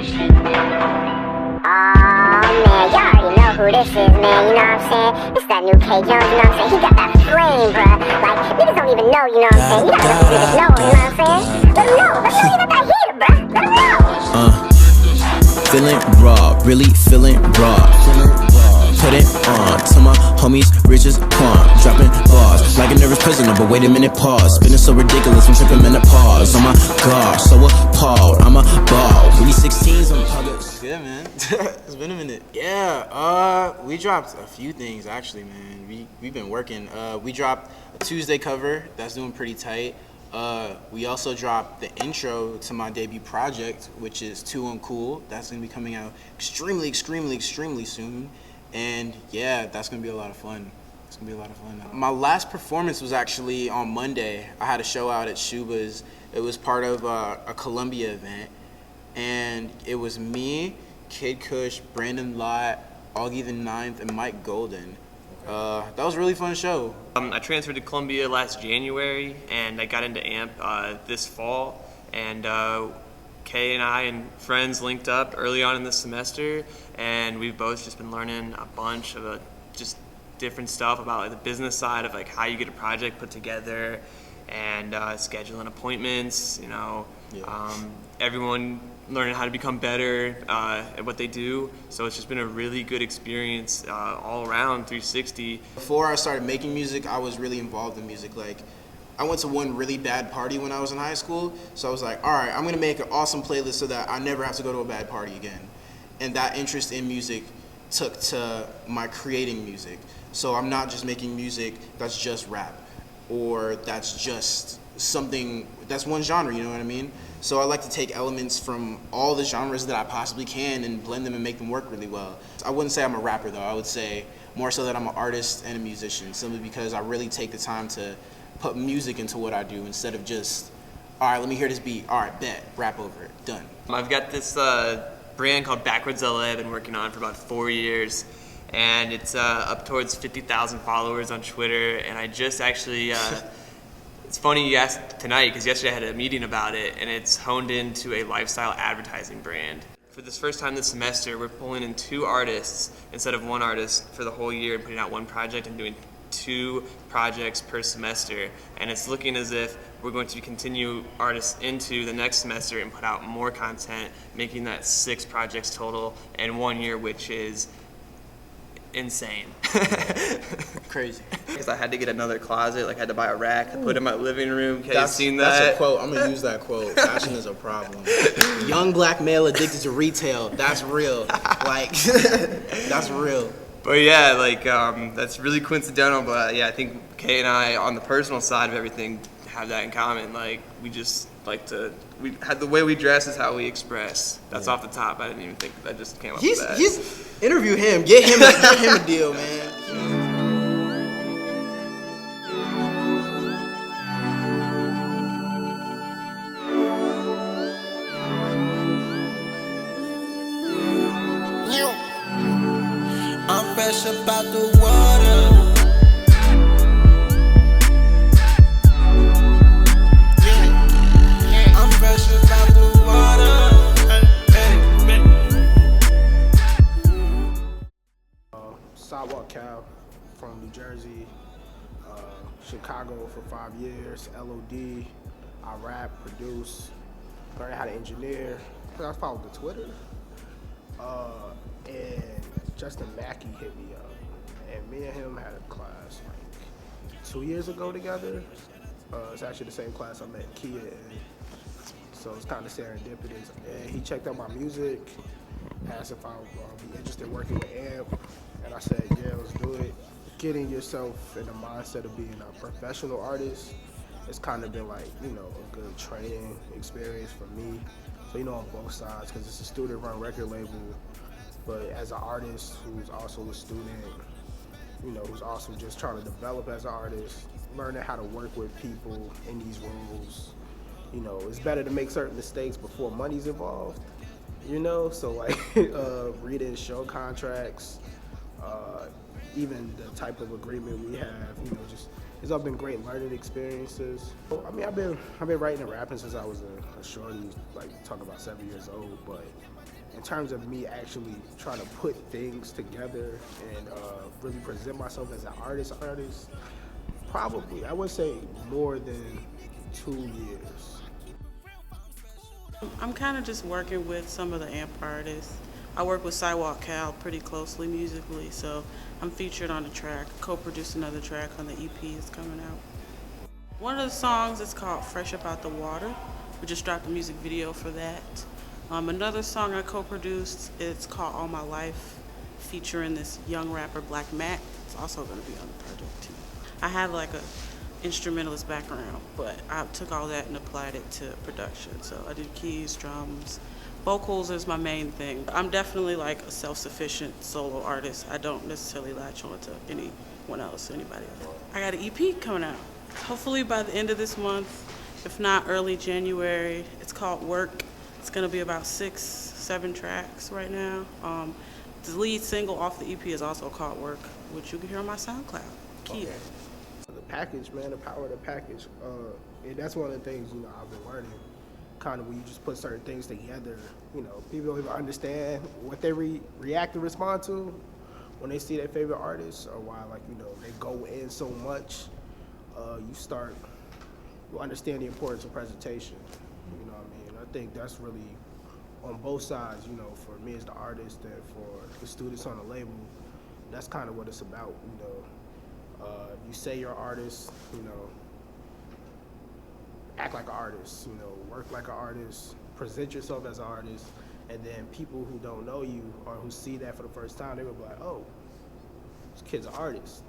Man, y'all already know who this is, man, you know what I'm saying? It's that new K. Jones, you know what I'm saying? He got that flame, bruh. Like, niggas don't even know, you know what I'm saying? You gotta let the niggas know, you know what I'm saying? Let them know you got that heater, bruh. Let them know. Feeling raw, really feeling raw. Put it on to my homies, rich as Quan. Dropping bars like a nervous prisoner, but wait a minute, pause. Spinning so ridiculous, I'm tripping menopause. Oh my gosh, so appalled, I'm a ball. Really 16s, I'm huggers. Good, man. It's been a minute. Yeah, we dropped a few things actually, man. We've been working. We dropped a Tuesday cover that's doing pretty tight. We also dropped the intro to my debut project, which is Too Uncool. That's gonna be coming out extremely soon. And yeah, that's gonna be a lot of fun. It's gonna be a lot of fun. My last performance was actually on Monday. I had a show out at Shuba's. It was part of a Columbia event. And it was me, Kid Kush, Brandon Lott, Augie the Ninth, and Mike Golden. That was a really fun show. I transferred to Columbia last January, and I got into AEMMP this fall. And Kay and I and friends linked up early on in the semester, and we've both just been learning a bunch of just different stuff about like the business side of like how you get a project put together, and scheduling appointments. You know, everyone learning how to become better at what they do. So it's just been a really good experience all around 360. Before I started making music, I was really involved in music. Like, I went to one really bad party when I was in high school, so I was like, all right, I'm gonna make an awesome playlist so that I never have to go to a bad party again. And that interest in music took to my creating music. So I'm not just making music that's just rap, or that's just something, that's one genre, you know what I mean? So I like to take elements from all the genres that I possibly can and blend them and make them work really well. I wouldn't say I'm a rapper though, I would say more so that I'm an artist and a musician, simply because I really take the time to put music into what I do instead of just, all right, let me hear this beat, all right, bet, rap over it, done. I've got this brand called Backwards LA I've been working on for about 4 years, and it's up towards 50,000 followers on Twitter, and I just actually, it's funny you asked tonight because yesterday I had a meeting about it, and it's honed into a lifestyle advertising brand. For this first time this semester, we're pulling in 2 artists instead of 1 artist for the whole year and putting out 1 project and doing 2 projects per semester, and it's looking as if we're going to continue artists into the next semester and put out more content, making that 6 projects total in 1 year, which is insane. Crazy. Because I had to get another closet, like I had to buy a rack to put in my living room. You've seen that? That's a quote. I'm gonna use that quote. Fashion is a problem. Young black male addicted to retail. That's real. Like, that's real. But yeah, like that's really coincidental. But yeah, I think Kay and I, on the personal side of everything, have that in common. Like, we just like to, we had the way we dress is how we express. That's off the top. I didn't even think that just came up with that. Interview him. Get him a deal, man. I'm fresh about the water. I'm fresh about the water. Sidewalk Cal from New Jersey, Chicago for 5 years, LOD. I rap, produce, learned how to engineer. I followed the Twitter. And Justin Mackey hit me up, and me and him had a class like 2 years ago together. It's actually the same class I met Kia in, so it's kind of serendipitous. And he checked out my music, asked if I would be interested in working with AMP, and I said, yeah, let's do it. Getting yourself in the mindset of being a professional artist, it's kind of been like, you know, a good training experience for me. So, you know, on both sides, because it's a student-run record label. But as an artist who's also a student, you know, who's also just trying to develop as an artist, learning how to work with people in these roles, you know, it's better to make certain mistakes before money's involved, you know? So like reading show contracts, even the type of agreement we have, you know, just, it's all been great learning experiences. I mean, I've been writing and rapping since I was a shorty, like talking about 7 years old, but in terms of me actually trying to put things together and really present myself as an artist, probably, I would say more than 2 years. I'm kind of just working with some of the AMP artists. I work with Sidewalk Cal pretty closely musically, so I'm featured on the track, co-produced another track on the EP that's coming out. One of the songs is called Fresh Up Out the Water. We just dropped a music video for that. Another song I co-produced is called All My Life, featuring this young rapper, Black Mac. It's also going to be on the project too. I have like a instrumentalist background, but I took all that and applied it to production. So I did keys, drums, vocals is my main thing. I'm definitely like a self-sufficient solo artist. I don't necessarily latch on to anyone else, anybody else. I got an EP coming out, hopefully by the end of this month, if not early January. It's called Work. It's gonna be about 6-7 tracks right now. The lead single off the EP is also called Work, which you can hear on my SoundCloud, Kia. The package, man, the power of the package. And that's one of the things, I've been learning. Kind of when you just put certain things together, people don't even understand what they react and respond to when they see their favorite artists, or why, they go in so much. You understand the importance of presentation. You know what I mean? I think that's really on both sides, for me as the artist and for the students on the label. That's kind of what it's about, You say you're an artist, act like an artist, work like an artist, present yourself as an artist, and then people who don't know you or who see that for the first time, they will be like, oh, this kid's an artist.